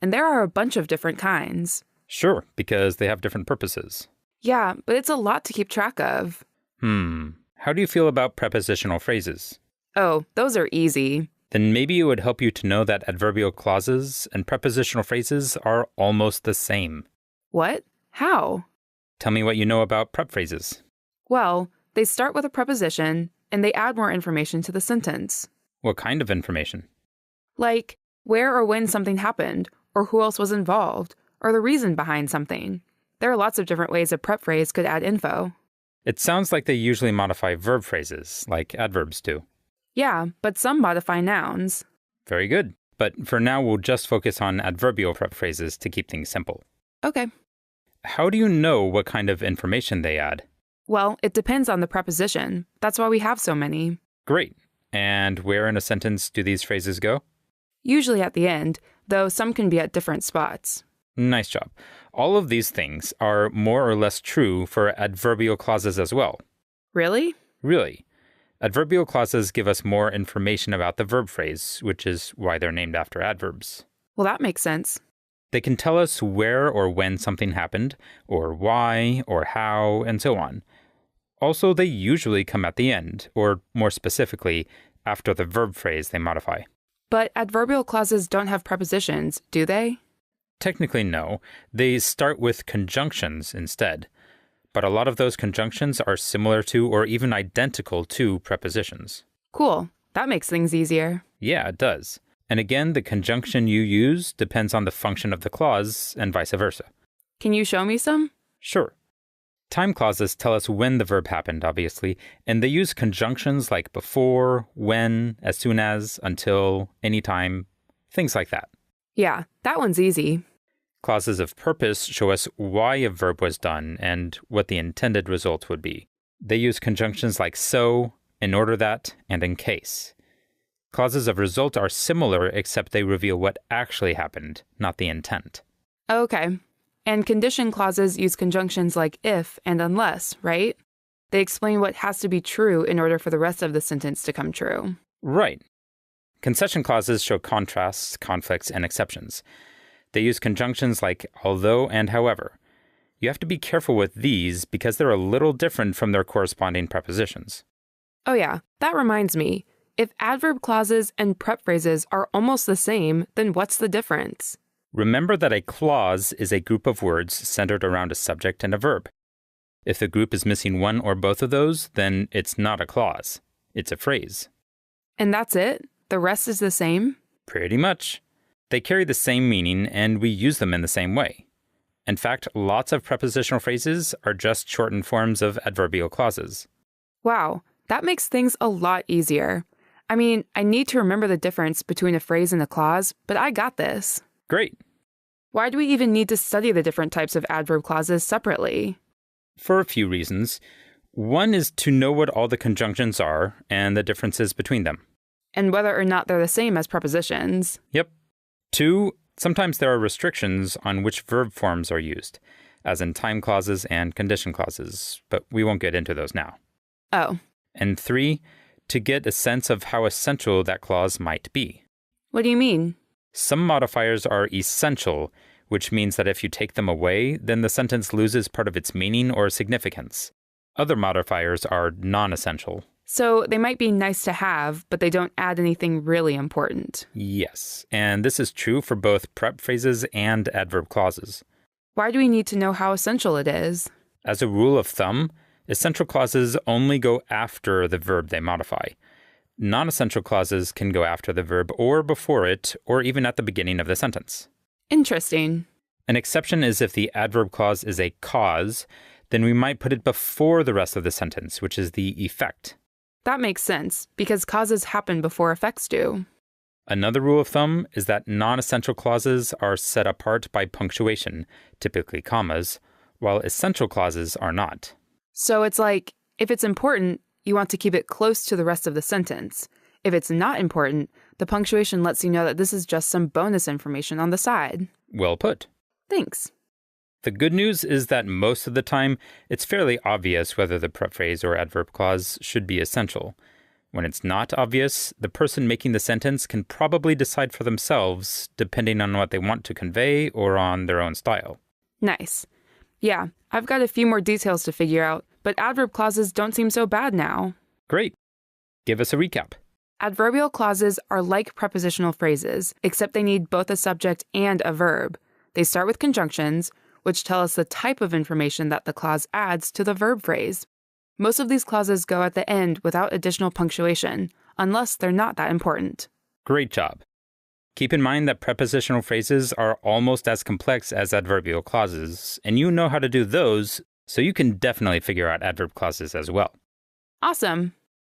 and there are a bunch of different kinds. Sure, because they have different purposes. Yeah, but it's a lot to keep track of. How do you feel about prepositional phrases? Oh, those are easy. Then maybe it would help you to know that adverbial clauses and prepositional phrases are almost the same. What? How? Tell me what you know about prep phrases. Well, they start with a preposition, and they add more information to the sentence. What kind of information? Like where or when something happened, or who else was involved, or the reason behind something. There are lots of different ways a prep phrase could add info. It sounds like they usually modify verb phrases, like adverbs do. Yeah, but some modify nouns. Very good. But for now, we'll just focus on adverbial prep phrases to keep things simple. Okay. How do you know what kind of information they add? Well, it depends on the preposition. That's why we have so many. Great. And where in a sentence do these phrases go? Usually at the end, though some can be at different spots. Nice job. All of these things are more or less true for adverbial clauses as well. Really? Really. Adverbial clauses give us more information about the verb phrase, which is why they're named after adverbs. Well, that makes sense. They can tell us where or when something happened, or why, or how, and so on. Also, they usually come at the end, or more specifically, after the verb phrase they modify. But adverbial clauses don't have prepositions, do they? Technically, no. They start with conjunctions instead. But a lot of those conjunctions are similar to or even identical to prepositions. Cool. That makes things easier. Yeah, it does. And again, the conjunction you use depends on the function of the clause and vice versa. Can you show me some? Sure. Time clauses tell us when the verb happened, obviously, and they use conjunctions like before, when, as soon as, until, anytime, things like that. Yeah, that one's easy. Clauses of purpose show us why a verb was done and what the intended result would be. They use conjunctions like so, in order that, and in case. Clauses of result are similar except they reveal what actually happened, not the intent. Okay. And condition clauses use conjunctions like if and unless, right? They explain what has to be true in order for the rest of the sentence to come true. Right. Concession clauses show contrasts, conflicts, and exceptions. They use conjunctions like although and however. You have to be careful with these because they're a little different from their corresponding prepositions. Oh yeah, that reminds me. If adverb clauses and prep phrases are almost the same, then what's the difference? Remember that a clause is a group of words centered around a subject and a verb. If the group is missing one or both of those, then it's not a clause. It's a phrase. And that's it? The rest is the same? Pretty much. They carry the same meaning, and we use them in the same way. In fact, lots of prepositional phrases are just shortened forms of adverbial clauses. Wow, that makes things a lot easier. I mean, I need to remember the difference between a phrase and a clause, but I got this. Great. Why do we even need to study the different types of adverb clauses separately? For a few reasons. One is to know what all the conjunctions are and the differences between them. And whether or not they're the same as prepositions. Yep. 2, sometimes there are restrictions on which verb forms are used, as in time clauses and condition clauses, but we won't get into those now. Oh. And 3, to get a sense of how essential that clause might be. What do you mean? Some modifiers are essential, which means that if you take them away, then the sentence loses part of its meaning or significance. Other modifiers are non-essential. So they might be nice to have, but they don't add anything really important. Yes, and this is true for both prep phrases and adverb clauses. Why do we need to know how essential it is? As a rule of thumb, essential clauses only go after the verb they modify. Non-essential clauses can go after the verb or before it, or even at the beginning of the sentence. Interesting. An exception is if the adverb clause is a cause, then we might put it before the rest of the sentence, which is the effect. That makes sense, because causes happen before effects do. Another rule of thumb is that non-essential clauses are set apart by punctuation, typically commas, while essential clauses are not. So it's like, if it's important, you want to keep it close to the rest of the sentence. If it's not important, the punctuation lets you know that this is just some bonus information on the side. Well put. Thanks. The good news is that most of the time, it's fairly obvious whether the prep phrase or adverb clause should be essential. When it's not obvious, the person making the sentence can probably decide for themselves, depending on what they want to convey or on their own style. Nice. Yeah, I've got a few more details to figure out, but adverb clauses don't seem so bad now. Great. Give us a recap. Adverbial clauses are like prepositional phrases, except they need both a subject and a verb. They start with conjunctions, which tell us the type of information that the clause adds to the verb phrase. Most of these clauses go at the end without additional punctuation, unless they're not that important. Great job. Keep in mind that prepositional phrases are almost as complex as adverbial clauses, and you know how to do those, so you can definitely figure out adverb clauses as well. Awesome.